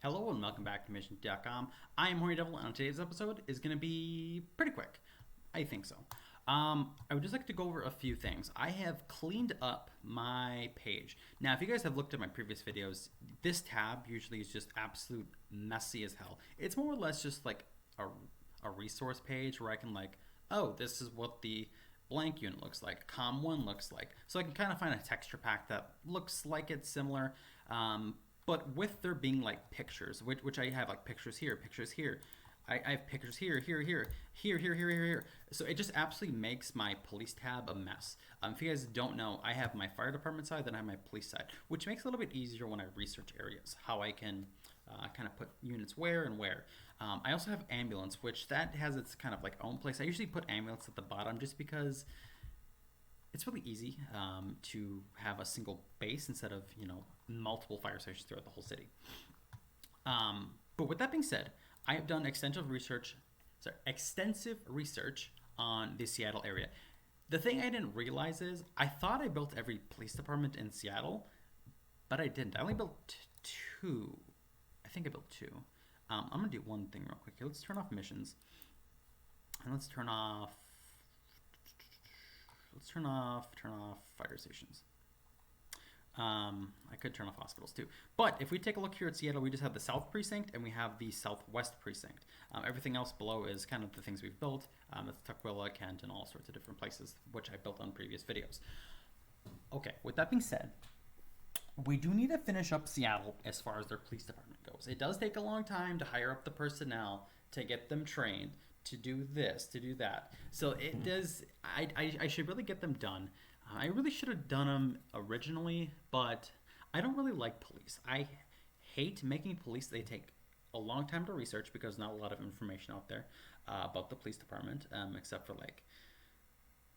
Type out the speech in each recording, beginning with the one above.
Hello and welcome back to Mission.com. I am Horny Devil, and on today's episode is going to be pretty quick. I think so. I would just like to go over a few things. I have cleaned up my page. Now, if you guys have looked at my previous videos, this tab usually is just absolute messy as hell. It's more or less just like a resource page where I can oh, this is what the blank unit looks like, COM1 looks like. So I can kind of find a texture pack that looks like it's similar. But with there being like pictures, which I have like pictures here, pictures here. I have pictures here, here, here, here, here, here, here, here. So it just absolutely makes my police tab a mess. If you guys don't know, I have my fire department side, then I have my police side, which makes it a little bit easier when I research areas, how I can kind of put units where and where. I also have ambulance, which that has its kind of like own place. I usually put ambulance at the bottom just because it's really easy to have a single base instead of multiple fire stations throughout the whole city. But with that being said, I have done extensive research on the Seattle area. The thing I didn't realize is I thought I built every police department in Seattle, but I didn't. I only built two. I think I built two. I'm gonna do one thing real quick here. Let's turn off missions, and let's turn off fire stations. I could turn off hospitals too. But if we take a look here at Seattle, we just have the South Precinct and we have the Southwest Precinct. Everything else below is kind of the things we've built. That's Tukwila, Kent, and all sorts of different places, which I built on previous videos. Okay, with that being said, we do need to finish up Seattle as far as their police department goes. It does take a long time to hire up the personnel, to get them trained, to do this, to do that. So it does. I should really get them done. I really should have done them originally, but I don't really like police. I hate making police. They take a long time to research because not a lot of information out there about the police department, except for like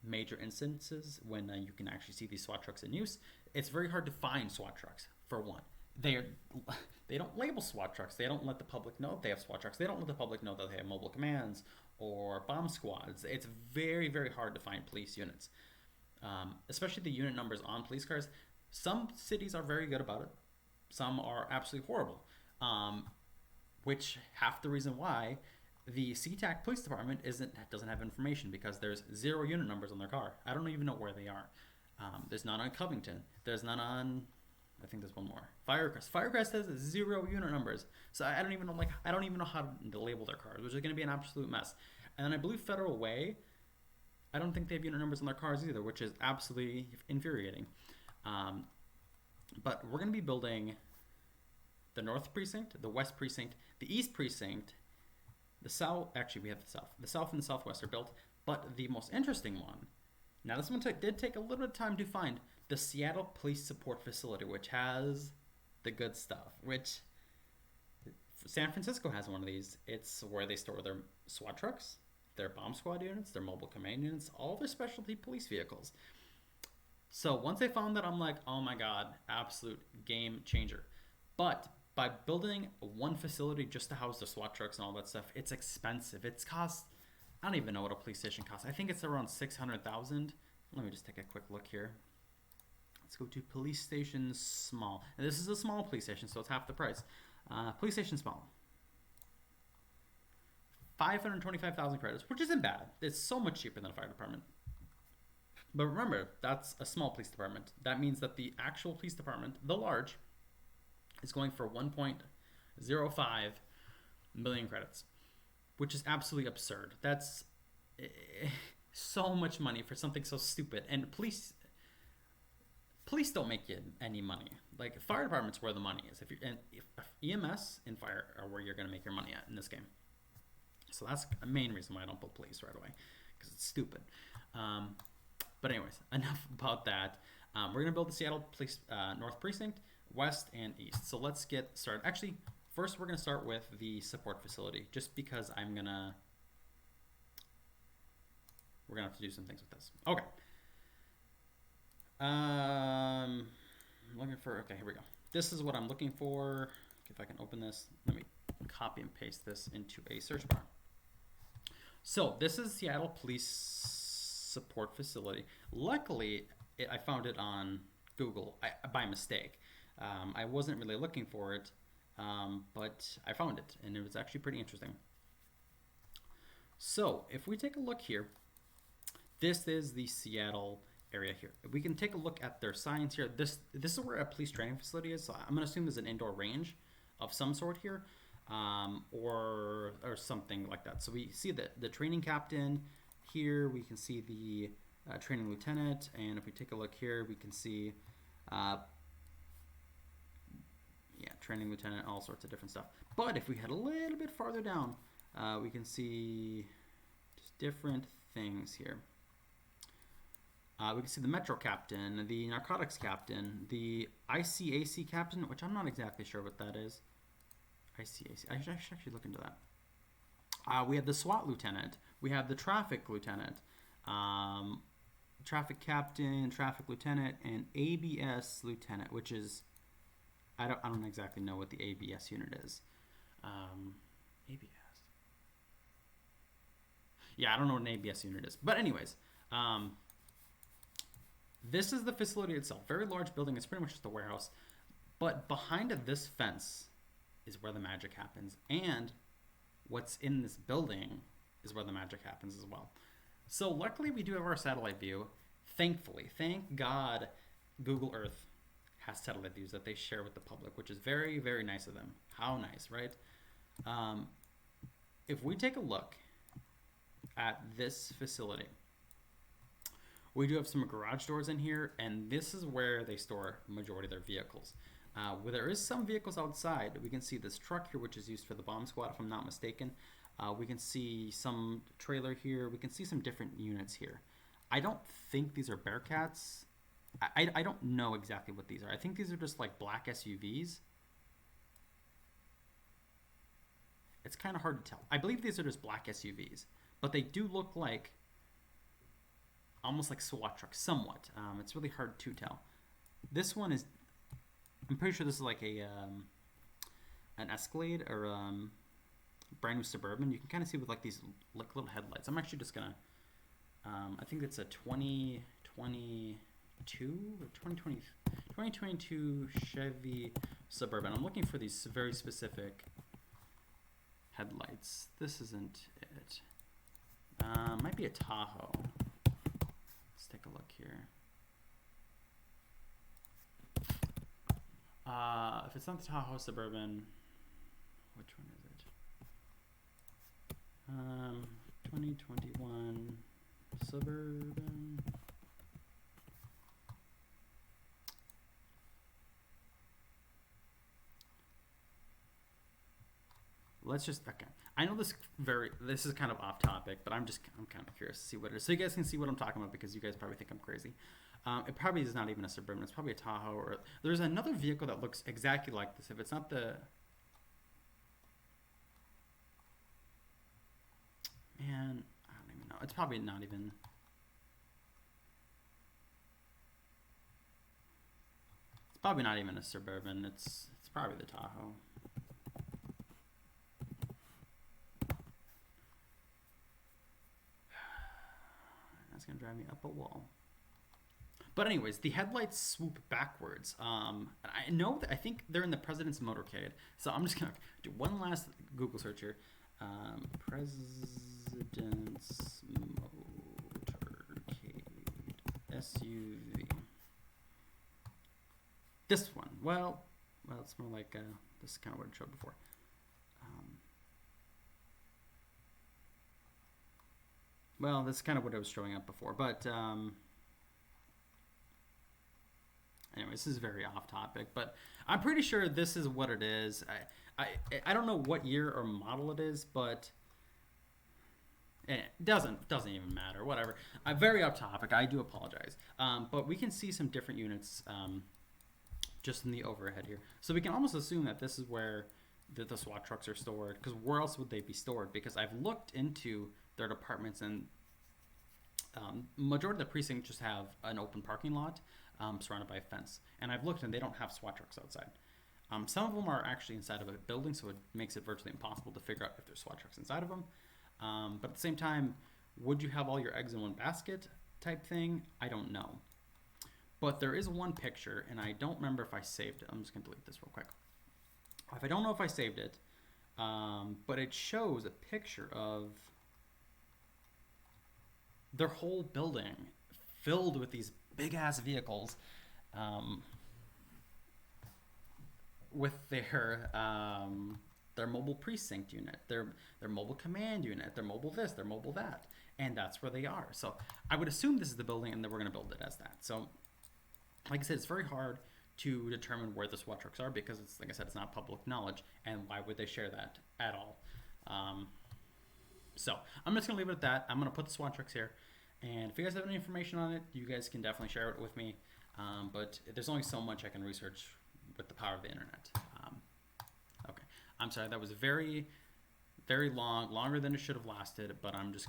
major instances when you can actually see these SWAT trucks in use. It's very hard to find SWAT trucks, for one. They don't label SWAT trucks. They don't let the public know they have SWAT trucks. They don't let the public know that they have mobile commands or bomb squads. It's very, very hard to find police units. Especially the unit numbers on police cars. Some cities are very good about it. Some are absolutely horrible. Which half the reason why the SeaTac Police Department doesn't have information because there's 0 unit numbers on their car. I don't even know where they are. There's none on Covington. There's none on. I think there's one more. Firecrest. Firecrest has 0 unit numbers. So I don't even know how to label their cars, which is going to be an absolute mess. And then I believe Federal Way. I don't think they have unit numbers on their cars either, which is absolutely infuriating. But we're going to be building the North Precinct, the West Precinct, the East Precinct, the South. Actually, we have the South. The South and the Southwest are built. But the most interesting one, now this one did take a little bit of time to find, the Seattle Police Support Facility, which has the good stuff, which San Francisco has one of these. It's where they store their SWAT trucks, their bomb squad units, their mobile command units, all their specialty police vehicles. So once I found that, I'm like, oh my god, absolute game changer. But by building one facility just to house the SWAT trucks and all that stuff, it's expensive. It's cost, I don't even know what a police station costs. I think it's around $600,000. Let me just take a quick look here. Let's go to police station small. And this is a small police station, so it's half the price. Police station small. 525,000 credits, which isn't bad. It's so much cheaper than a fire department. But remember, that's a small police department. That means that the actual police department, the large, is going for 1.05 million credits, which is absolutely absurd. That's so much money for something so stupid. And police don't make you any money. Like fire department's where the money is. If EMS and fire are where you're going to make your money at in this game. So that's a main reason why I don't put police right away, because it's stupid. But anyways, enough about that. We're going to build the Seattle Police North Precinct, West, and East. So let's get started. Actually, first we're going to start with the support facility, just because we're going to have to do some things with this. Okay. Okay, here we go. This is what I'm looking for. If I can open this, let me copy and paste this into a search bar. So this is Seattle Police Support Facility. Luckily, I found it on Google by mistake. I wasn't really looking for it, but I found it, and it was actually pretty interesting. So if we take a look here, this is the Seattle area here. We can take a look at their signs here. This is where a police training facility is. So I'm going to assume there's an indoor range of some sort here, or something like that. So we see the training captain here. We can see the training lieutenant, and if we take a look here, we can see, training lieutenant, all sorts of different stuff. But if we head a little bit farther down, we can see just different things here. We can see the Metro captain, the narcotics captain, the ICAC captain, which I'm not exactly sure what that is. ICAC. I should actually look into that. We have the SWAT lieutenant. We have the traffic lieutenant, traffic captain, traffic lieutenant, and ABS lieutenant, which is I don't exactly know what the ABS unit is. ABS. Yeah, I don't know what an ABS unit is. But anyways, this is the facility itself. Very large building. It's pretty much just a warehouse. But behind this fence is where the magic happens. And what's in this building is where the magic happens as well. So luckily we do have our satellite view. Thankfully, thank God, Google Earth has satellite views that they share with the public, which is very, very nice of them. How nice, right? If we take a look at this facility, we do have some garage doors in here, and this is where they store the majority of their vehicles. Where there is some vehicles outside, we can see this truck here, which is used for the bomb squad, if I'm not mistaken. We can see some trailer here. We can see some different units here. I don't think these are Bearcats. I don't know exactly what these are. I think these are just like black SUVs. It's kind of hard to tell. I believe these are just black SUVs, but they do look like almost like SWAT trucks, somewhat. It's really hard to tell. This one is, I'm pretty sure this is like a an Escalade or brand new Suburban. You can kind of see with like these like little headlights. I'm actually just gonna, I think it's a 2022 or 2022 Chevy Suburban. I'm looking for these very specific headlights. This isn't it. Might be a Tahoe. Let's take a look here. If it's not the Tahoe Suburban, which one is it? 2021 Suburban. Let's just, okay. I know this is kind of off topic, but I'm kind of curious to see what it is. So you guys can see what I'm talking about, because you guys probably think I'm crazy. It probably is not even a Suburban. It's probably a Tahoe, or there's another vehicle that looks exactly like this. If it's not the, man, I don't even know. It's probably not even. It's probably not even a Suburban. It's probably the Tahoe. That's gonna drive me up a wall. But anyways, the headlights swoop backwards. And I know that I think they're in the President's motorcade. So I'm just gonna do one last Google search here. President's motorcade SUV. This one. Well, it's more like this is kind of what it showed before. Well, that's kind of what I was showing up before, but anyway, this is very off topic, but I'm pretty sure this is what it is. I don't know what year or model it is, but it doesn't even matter. Whatever. I'm very off topic. I do apologize. But we can see some different units just in the overhead here, so we can almost assume that this is where the SWAT trucks are stored. Because where else would they be stored? Because I've looked into their departments, and majority of the precincts just have an open parking lot surrounded by a fence. And I've looked, and they don't have SWAT trucks outside. Some of them are actually inside of a building, so it makes it virtually impossible to figure out if there's SWAT trucks inside of them. But at the same time, would you have all your eggs in one basket type thing? I don't know. But there is one picture, and I don't remember if I saved it. I'm just going to delete this real quick. If I don't know if I saved it, but it shows a picture of their whole building filled with these big ass vehicles, um, with their mobile precinct unit, their mobile command unit, their mobile this, their mobile that, and that's where they are. So I would assume this is the building, and then we're going to build it as that. So, like I said, it's very hard to determine where the SWAT trucks are because it's, like I said, it's not public knowledge, and why would they share that at all? So I'm just gonna leave it at that. I'm gonna put the SWAT trucks here, and if you guys have any information on it, you guys can definitely share it with me. But there's only so much I can research with the power of the internet. Okay, I'm sorry, that was very, very long, longer than it should have lasted, but I'm just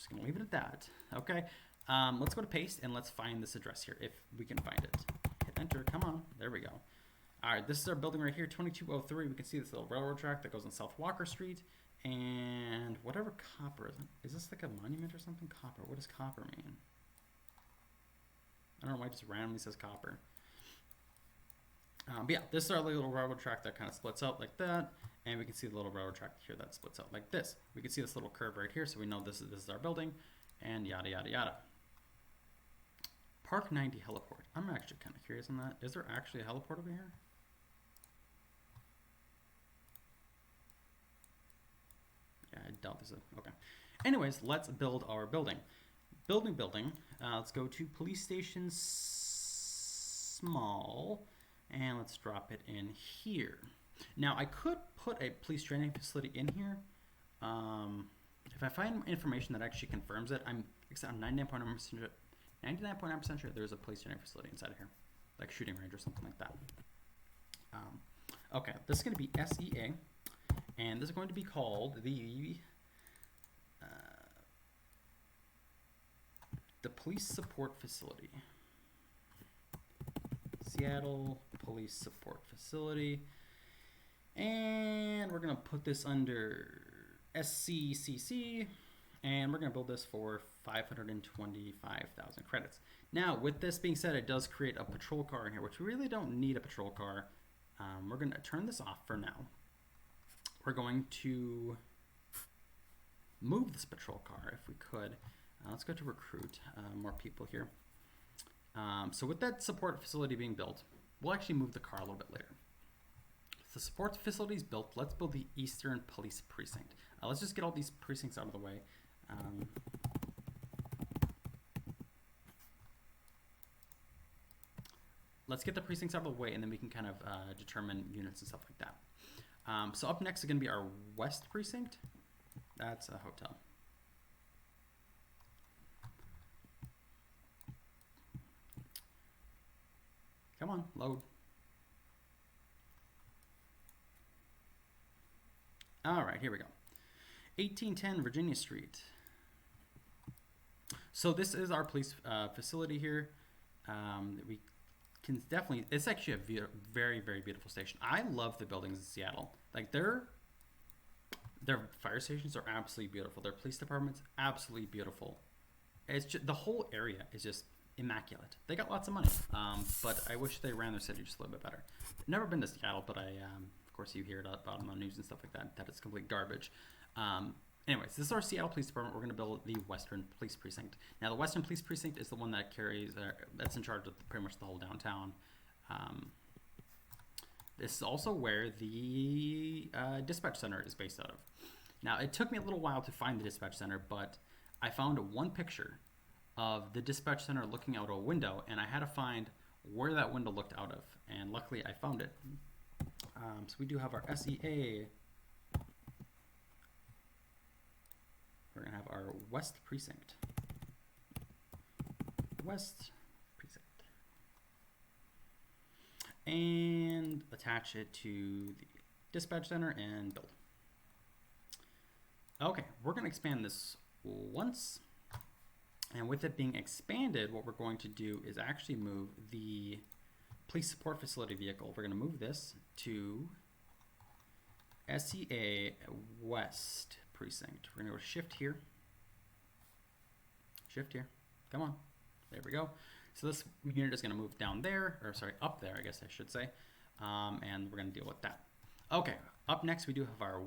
gonna leave it at that. Okay, let's go to paste and let's find this address here if we can find it. Hit enter. Come on, there we go. All right, this is our building right here, 2203. We can see this little railroad track that goes on South Walker Street, and whatever copper is. Is this like a monument or something? Copper. What does copper mean? I don't know why it just randomly says copper. But yeah, this is our little railroad track that kind of splits out like that, and we can see the little railroad track here that splits out like this. We can see this little curve right here, so we know this is our building, and yada yada yada. Park 90 heliport. I'm actually kind of curious on that. Is there actually a heliport over here? Yeah, I doubt this is. Okay. Anyways, let's build our building. Building. Let's go to police station small, and let's drop it in here. Now, I could put a police training facility in here. If I find information that actually confirms it, I'm 99.9% sure there's a police training facility inside of here, like a shooting range or something like that. Okay, this is going to be SEA, and this is going to be called the Police Support Facility. Seattle Police Support Facility. And we're going to put this under SCCC, and we're going to build this for 525,000 credits. Now, with this being said, it does create a patrol car in here, which we really don't need a patrol car. We're going to turn this off for now. We're going to move this patrol car if we could. Let's go to recruit more people here. So with that support facility being built, we'll actually move the car a little bit later. The support facility is built. Let's build the Eastern Police Precinct. Let's just get all these precincts out of the way. Let's get the precincts out of the way, and then we can kind of determine units and stuff like that. So up next is going to be our West Precinct. That's a hotel. Come on, load. All right, here we go. 1810 Virginia Street. So this is our police facility here. We can definitely, it's actually a very, very beautiful station. I love the buildings in Seattle. Like their fire stations are absolutely beautiful. Their police departments, absolutely beautiful. It's just, the whole area is just immaculate. They got lots of money, but I wish they ran their city just a little bit better. Never been to Seattle, but of course you hear it about on the news and stuff like that, that it's complete garbage. Anyways, this is our Seattle Police Department. We're going to build the Western Police Precinct. Now, the Western Police Precinct is the one that carries, that's in charge of pretty much the whole downtown. This is also where the dispatch center is based out of. Now, it took me a little while to find the dispatch center, but I found one picture of the dispatch center looking out a window, and I had to find where that window looked out of, and luckily I found it. So we do have our SEA. We're going to have our West Precinct. West Precinct. And attach it to the dispatch center and build. Okay, we're going to expand this once. And with it being expanded, what we're going to do is actually move the police support facility vehicle. We're going to move this to SEA West Precinct. We're going to go shift here. Shift here. Come on. There we go. So this unit is going to move down there, or sorry, up there, I guess I should say. and we're going to deal with that. Okay, up next we do have our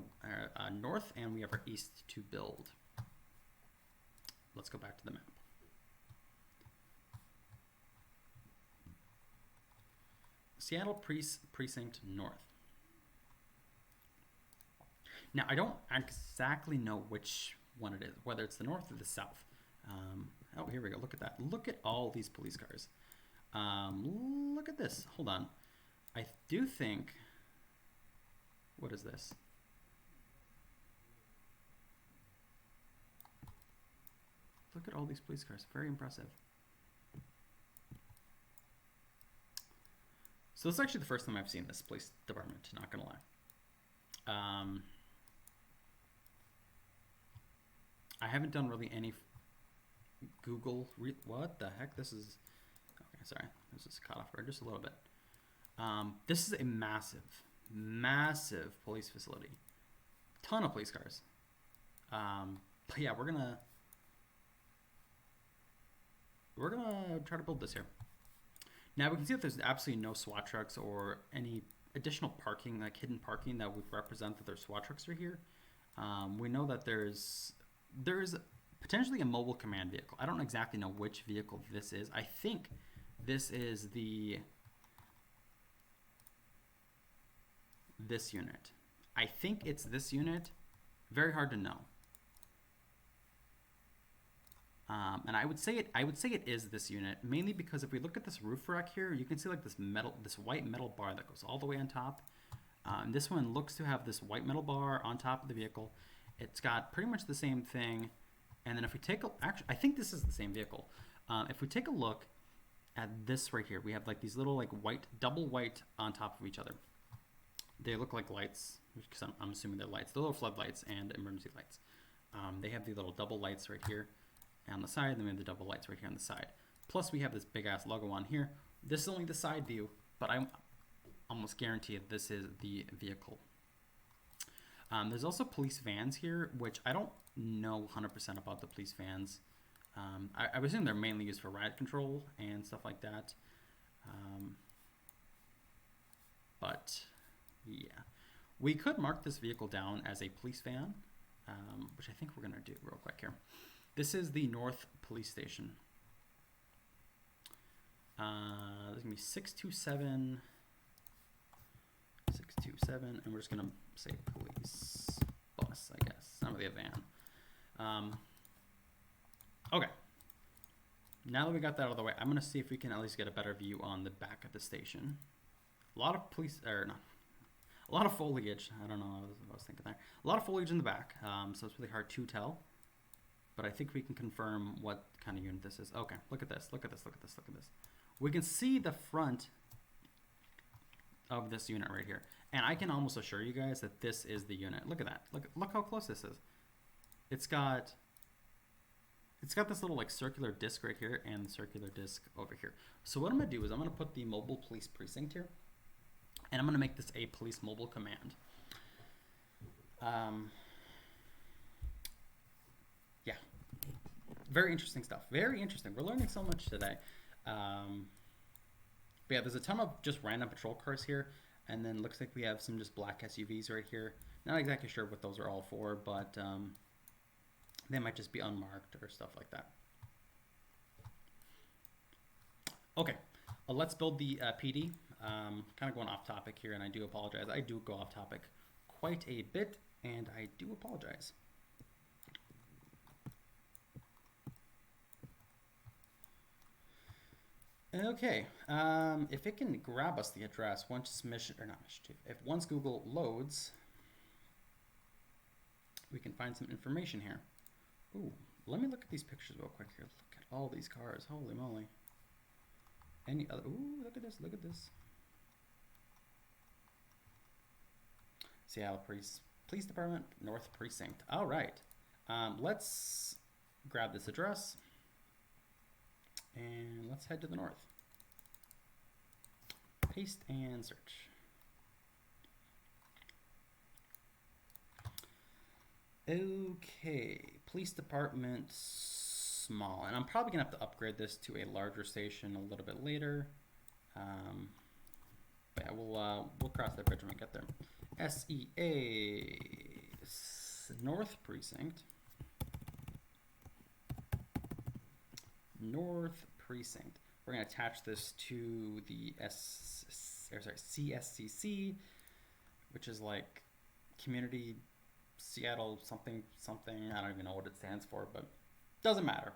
north, and we have our east to build. Let's go back to the map. Seattle Precinct North. Now, I don't exactly know which one it is, whether it's the north or the south. Oh, here we go. Look at that. Look at all these police cars. Look at this. Hold on. I do think... What is this? Look at all these police cars. Very impressive. So this is actually the first time I've seen this police department, not gonna lie. I haven't done really any Google, what the heck? This is, okay, sorry. This is caught off guard just a little bit. This is a massive, massive police facility. Ton of police cars. But yeah, we're gonna try to build this here. Now we can see that there's absolutely no SWAT trucks or any additional parking, like hidden parking that would represent that there's SWAT trucks are here. We know that there's potentially a mobile command vehicle. I don't exactly know which vehicle this is. I think this is this unit. I think it's this unit. Very hard to know. And I would say it is this unit, mainly because if we look at this roof rack here, you can see like this white metal bar that goes all the way on top. And this one looks to have this white metal bar on top of the vehicle. It's got pretty much the same thing. And then if we take actually, I think this is the same vehicle. If we take a look at this right here, we have like these little like double white on top of each other. They look like lights, because I'm assuming they're lights. They're little floodlights and emergency lights. They have these little double lights right here on the side, and then we have the double lights right here on the side. Plus we have this big ass logo on here. This is only the side view, but I'm almost guaranteed this is the vehicle. There's also police vans here, which I don't know 100% about the police vans. I assume they're mainly used for riot control and stuff like that. But yeah, we could mark this vehicle down as a police van, which I think we're gonna do real quick here. This is the North Police Station. There's gonna be 627, and we're just gonna say police bus, I guess. Not really a van. Okay. Now that we got that out of the way, I'm gonna see if we can at least get a better view on the back of the station. A lot of a lot of foliage. I don't know what I was thinking there. A lot of foliage in the back, so it's really hard to tell. But I think we can confirm what kind of unit this is. Okay, look at this, look at this, look at this, look at this. We can see the front of this unit right here. And I can almost assure you guys that this is the unit. Look at that. Look how close this is. It's got this little like circular disc right here and the circular disc over here. So what I'm gonna do is I'm gonna put the mobile police precinct here, and I'm gonna make this a police mobile command. Yeah, very interesting stuff. Very interesting. We're learning so much today. But yeah, there's a ton of just random patrol cars here, and then looks like we have some just black SUVs right here. Not exactly sure what those are all for, but they might just be unmarked or stuff like that. Okay, let's build the PD. Kind of going off topic here, and I do apologize. I do go off topic quite a bit, and I do apologize. Okay, if it can grab us the address once once Google loads, we can find some information here. Ooh, let me look at these pictures real quick here. Look at all these cars, holy moly. Any other, ooh, look at this, look at this. Seattle Police Department, North Precinct. All right, let's grab this address and let's head to the north. Paste and search. Okay, police department small, and I'm probably gonna have to upgrade this to a larger station a little bit later. But yeah, we'll cross that bridge when we get there. SEA North Precinct. North Precinct. We're going to attach this to the CSCC, which is like Community Seattle something something. I don't even know what it stands for, but doesn't matter.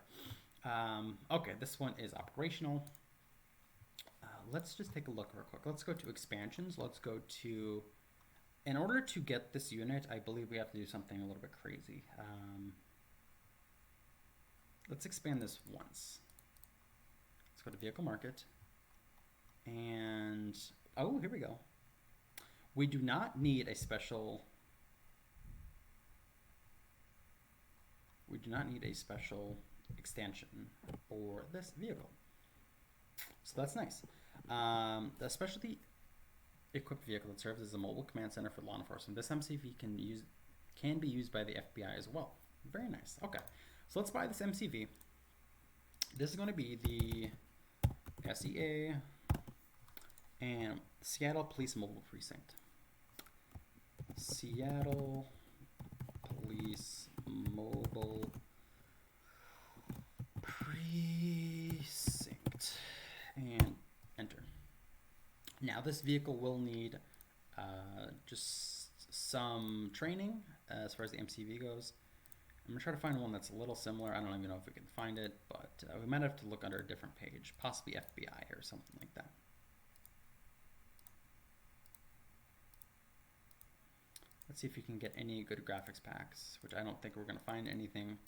Okay, this one is operational. Let's just take a look real quick. Let's go to expansions. Let's go to, in order to get this unit, I believe we have to do something a little bit crazy. Let's expand this once. Let's go to vehicle market. And, oh, here we go. We do not need a special, extension for this vehicle. So that's nice. The specialty equipped vehicle that serves as a mobile command center for law enforcement. This MCV can be used by the FBI as well. Very nice. Okay, so let's buy this MCV. This is going to be the SEA and Seattle Police Mobile Precinct. Seattle Police Mobile Precinct. And enter. Now this vehicle will need just some training as far as the MCV goes. I'm gonna try to find one that's a little similar. I don't even know if we can find it, but we might have to look under a different page, possibly FBI or something like that. Let's see if you can get any good graphics packs, which I don't think we're gonna find anything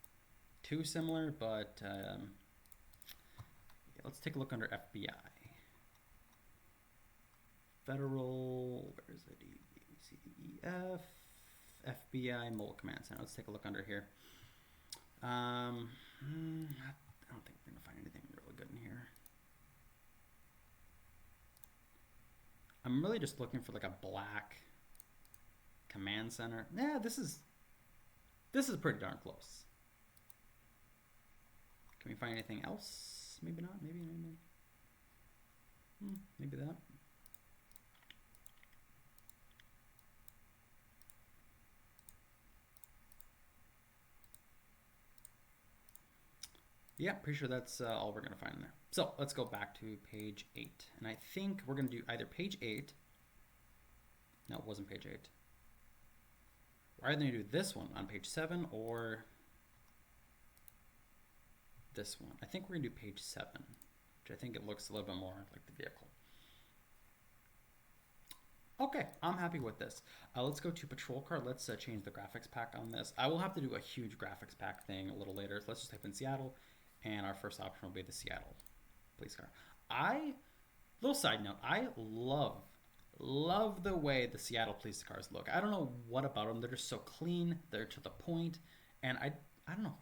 too similar, but yeah, let's take a look under FBI. Federal, where is it? ECEF, FBI Mobile Command Center. Let's take a look under here. I don't think we're gonna find anything really good in here. I'm really just looking for like a black command center. Yeah, this is pretty darn close. Can we find anything else? Maybe not. Maybe that. Yeah, pretty sure that's all we're going to find in there. So let's go back to page 8. And I think we're going to do either page 8. No, it wasn't page 8. We're either going to do this one on page 7 or this one. I think we're going to do page 7, which I think it looks a little bit more like the vehicle. Okay, I'm happy with this. Let's go to patrol car. Let's change the graphics pack on this. I will have to do a huge graphics pack thing a little later. So let's just type in Seattle, and our first option will be the Seattle police car. Little side note, I love the way the Seattle police cars look. I don't know what about them. They're just so clean. They're to the point, and I don't know.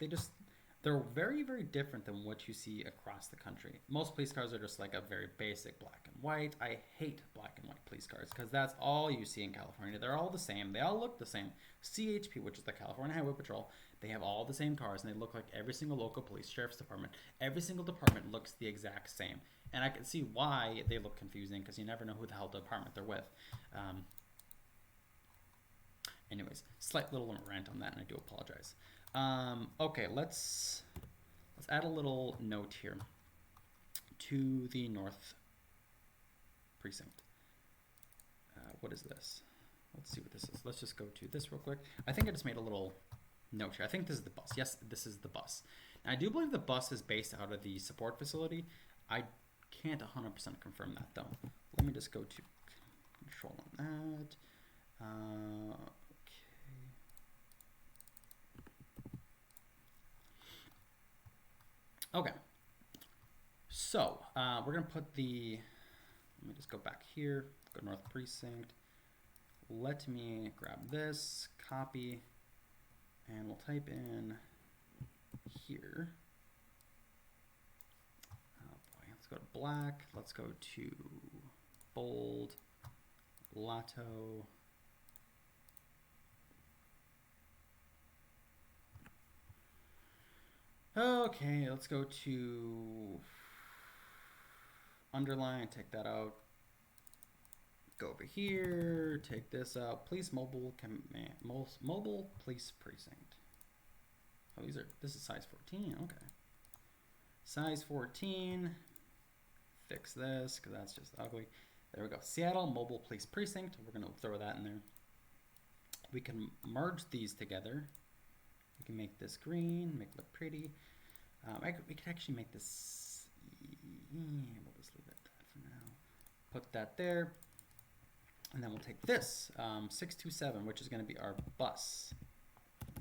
They're very, very different than what you see across the country. Most police cars are just like a very basic black and white. I hate black and white police cars because that's all you see in California. They're all the same. They all look the same. CHP, which is the California Highway Patrol, they have all the same cars, and they look like every single local police, sheriff's department. Every single department looks the exact same. And I can see why they look confusing because you never know who the hell department they're with. Anyways, slight little rant on that, and I do apologize. Okay, let's add a little note here to the North Precinct. What is this? Let's see what this is. Let's just go to this real quick. I think I just made a little note here. I think this is the bus. Yes, this is the bus. Now, I do believe the bus is based out of the support facility. I can't 100% confirm that, though. Let me just go to control on that. Okay, so we're going to put let me just go back here, go North Precinct. Let me grab this, copy, and we'll type in here. Oh boy, let's go to black. Let's go to bold, Lato. Okay, let's go to underline, take that out. Go over here, take this out. Police mobile command, mobile police precinct. Oh, this is size 14, okay. Size 14, fix this, because that's just ugly. There we go, Seattle Mobile Police Precinct. We're gonna throw that in there. We can merge these together. We can make this green, make it look pretty. We could actually make this, we'll just leave it for now. Put that there. And then we'll take this, 627, which is gonna be our bus.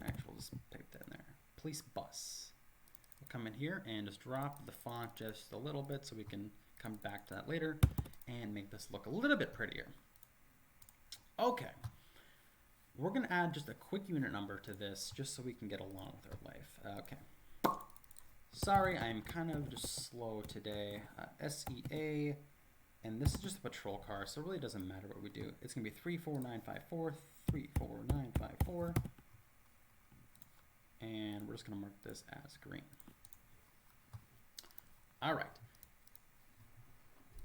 Actually, we'll just type that in there. Police bus. We'll come in here and just drop the font just a little bit so we can come back to that later and make this look a little bit prettier. Okay. We're gonna add just a quick unit number to this just so we can get along with our life. Okay. Sorry, I'm kind of just slow today. SEA, and this is just a patrol car, so it really doesn't matter what we do. It's gonna be 34954, 34954. And we're just gonna mark this as green. All right.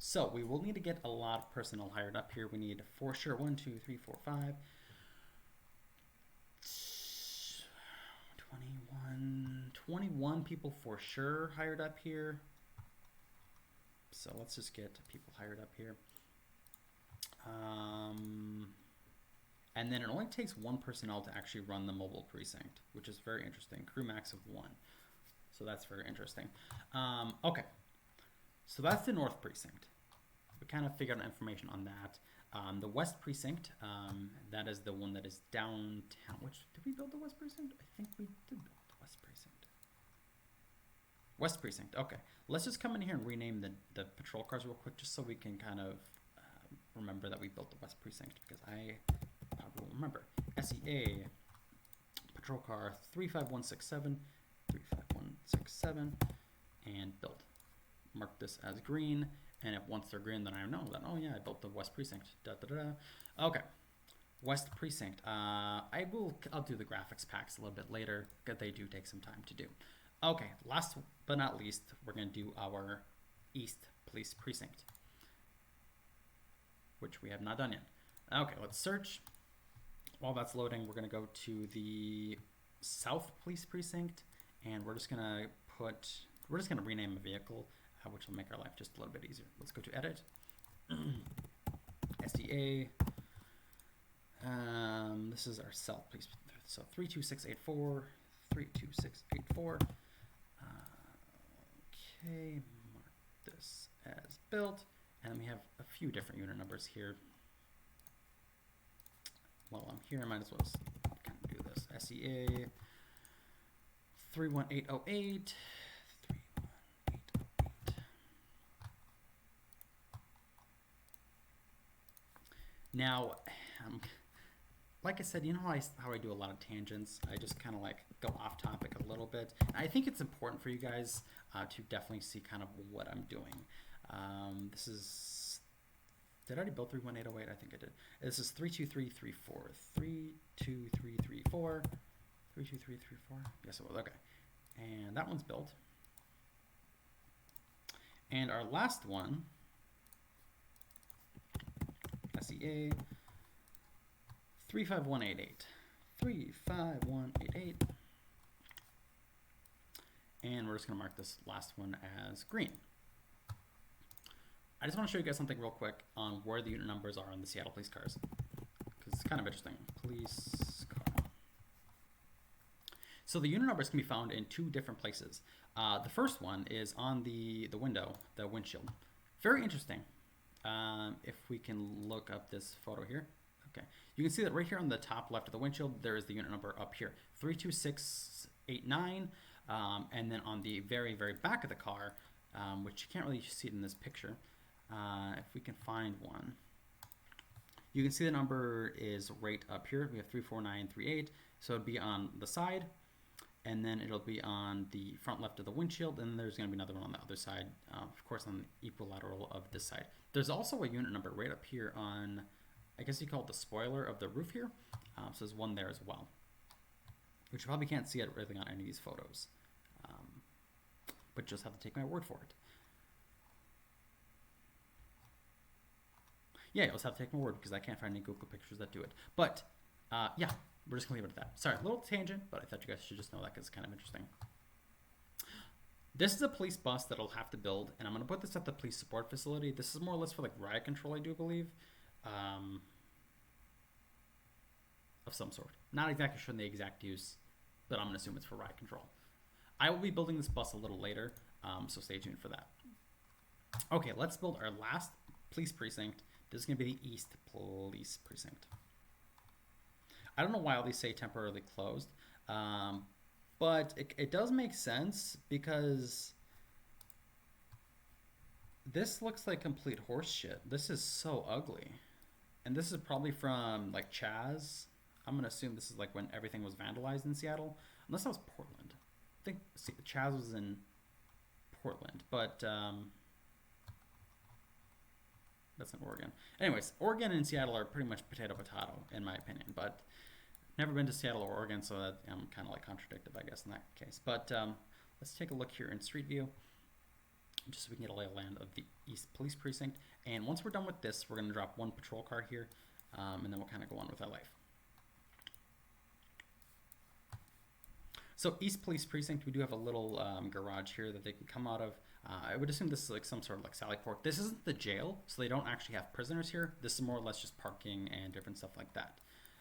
So we will need to get a lot of personnel hired up here. We need for sure 1, 2, 3, 4, 5, 21 people for sure hired up here. So let's just get people hired up here. And then it only takes 1 personnel to actually run the mobile precinct, which is very interesting. Crew max of 1. So that's very interesting. Okay, so that's the North Precinct. We kind of figured out information on that. The West Precinct, that is the one that is downtown. Which, did we build the West Precinct? I think we did build the West Precinct. West Precinct, okay. Let's just come in here and rename the patrol cars real quick just so we can kind of remember that we built the West Precinct, because I will remember. SEA, patrol car 35167, 35167, and build. Mark this as green, and if once they're green, then I know that, oh yeah, I built the West Precinct. Okay, West Precinct. I'll do the graphics packs a little bit later, because they do take some time to do. Okay, last but not least, we're gonna do our East Police Precinct, which we have not done yet. Okay, let's search. While that's loading, we're gonna go to the South Police Precinct, and we're just gonna rename a vehicle, which will make our life just a little bit easier. Let's go to edit. SDA. This is our South Police. So 32684, 32684. Okay, mark this as built, and we have a few different unit numbers here. While I'm here, I might as well just kind of do this. SEA 31808, 31808. Now, like I said, you know how I do a lot of tangents? I just kind of like go off topic a little bit. And I think it's important for you guys to definitely see kind of what I'm doing. This is, did I already build 31808? I think I did. This is 32334, 32334, 32334. Yes, it was, okay. And that one's built. And our last one, SEA 35188, 35188, and we're just going to mark this last one as green. I just want to show you guys something real quick on where the unit numbers are on the Seattle police cars, because it's kind of interesting. Police car. So the unit numbers can be found in 2 different places. The first one is on the window, the windshield. Very interesting. If we can look up this photo here. Okay, you can see that right here on the top left of the windshield, there is the unit number up here, 32689, and then on the very, very back of the car, which you can't really see it in this picture, if we can find one, you can see the number is right up here. We have 34938, so it'd be on the side, and then it'll be on the front left of the windshield, and there's going to be another one on the other side, of course on the equilateral of this side. There's also a unit number right up here on, I guess you call it the spoiler of the roof here. So there's one there as well, which you probably can't see it really on any of these photos, but just have to take my word for it. Yeah, you'll just have to take my word because I can't find any Google pictures that do it. But yeah, we're just gonna leave it at that. Sorry, a little tangent, but I thought you guys should just know that because it's kind of interesting. This is a police bus that I'll have to build, and I'm gonna put this at the police support facility. This is more or less for like riot control, I do believe, of some sort. Not exactly sure the exact use, but I'm gonna assume it's for riot control. I will be building this bus a little later, so stay tuned for that. Okay, let's build our last police precinct. This is going to be the East Police Precinct. I don't know why all these say temporarily closed, but it does make sense because this looks like complete horse shit. This is so ugly. And this is probably from like Chaz. I'm going to assume this is like when everything was vandalized in Seattle. Unless that was Portland. I think Chaz was in Portland, but that's in Oregon. Anyways, Oregon and Seattle are pretty much potato in my opinion, but never been to Seattle or Oregon, so that I'm kind of like contradictive, I guess, in that case. But let's take a look here in Street View, just so we can get a lay of land of the East Police Precinct. And once we're done with this, we're going to drop one patrol car here, and then we'll kind of go on with our life. So East Police Precinct, we do have a little garage here that they can come out of. I would assume this is like some sort of like Sally Port. This isn't the jail, so they don't actually have prisoners here. This is more or less just parking and different stuff like that.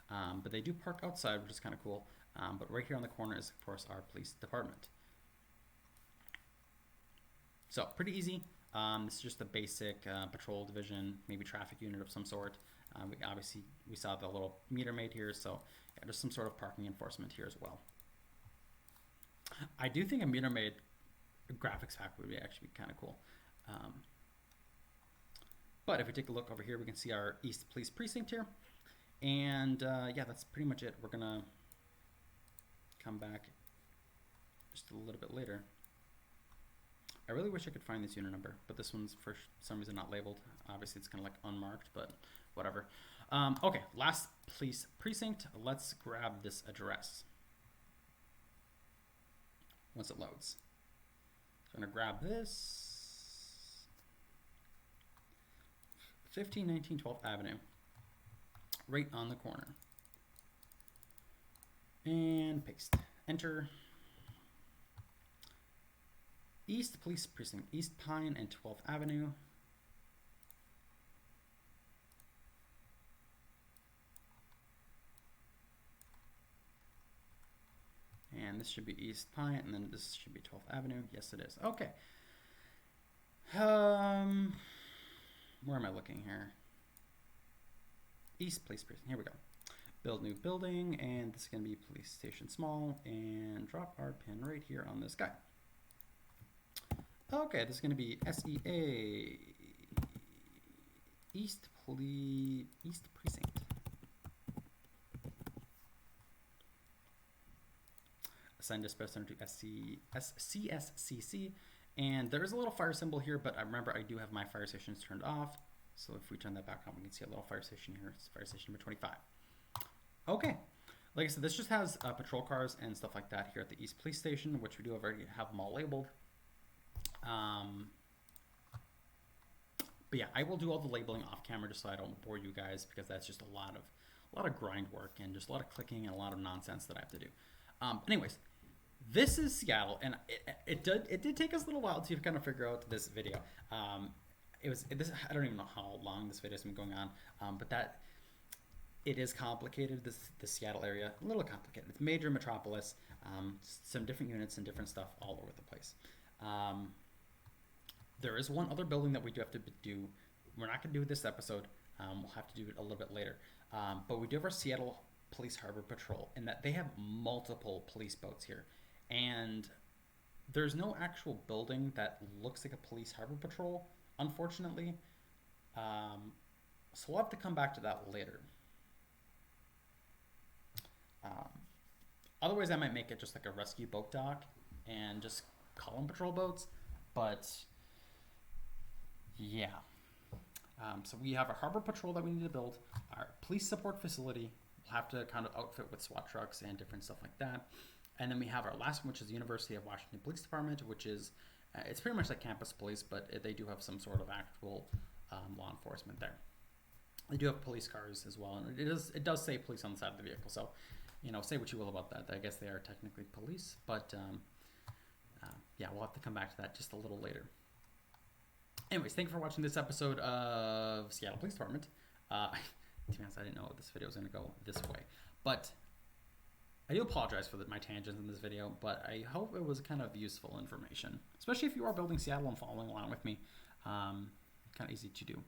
But they do park outside, which is kind of cool. But right here on the corner is, of course, our police department. So pretty easy. This is just a basic patrol division, maybe traffic unit of some sort. We saw the little meter made here, so yeah, there's some sort of parking enforcement here as well. I do think a meter maid graphics pack would actually be kind of cool. But if we take a look over here, we can see our East Police Precinct here. And yeah, that's pretty much it. We're going to come back just a little bit later. I really wish I could find this unit number, but this one's for some reason not labeled. Obviously, it's kind of like unmarked, but whatever. Okay, last police precinct. Let's grab this address once it loads. So I'm going to grab this. 1519 12th Avenue. Right on the corner. And paste. Enter. East Police Precinct, East Pine and 12th Avenue. And this should be East Pine, and then this should be 12th Avenue. Yes, it is. Okay. Where am I looking here? East Police Precinct. Here we go. Build new building, and this is going to be police station small, and drop our pin right here on this guy. Okay, this is going to be SEA East Precinct. Assign dispatch center to CSCC, and there is a little fire symbol here, but I remember I do have my fire stations turned off. So if we turn that back on, we can see a little fire station here. It's fire station number 25. Okay, like I said, this just has patrol cars and stuff like that here at the East Police Station, which we do already have them all labeled. But yeah, I will do all the labeling off camera just so I don't bore you guys, because that's just a lot of grind work and just a lot of clicking and a lot of nonsense that I have to do. Anyways, this is Seattle, and it did take us a little while to kind of figure out this video. I don't even know how long this video has been going on, but that it is complicated. The Seattle area, a little complicated. It's a major metropolis, some different units and different stuff all over the place. There is one other building that we do have to do. We're not going to do it this episode. We'll have to do it a little bit later. But we do have our Seattle Police Harbor Patrol, in that they have multiple police boats here. And there's no actual building that looks like a police harbor patrol, unfortunately. So we'll have to come back to that later. Otherwise, I might make it just like a rescue boat dock and just call them patrol boats. But yeah. So we have a harbor patrol that we need to build. Our police support facility, we'll have to kind of outfit with SWAT trucks and different stuff like that. And then we have our last one, which is the University of Washington Police Department, which is, it's pretty much like campus police, but they do have some sort of actual law enforcement there. They do have police cars as well, and it does say police on the side of the vehicle. So, say what you will about that. I guess they are technically police, but yeah, we'll have to come back to that just a little later. Anyways, thank you for watching this episode of Seattle Police Department. To be honest, I didn't know this video was going to go this way, but I do apologize for my tangents in this video, but I hope it was kind of useful information, especially if you are building Seattle and following along with me. Kind of easy to do.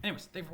Anyways, thank you for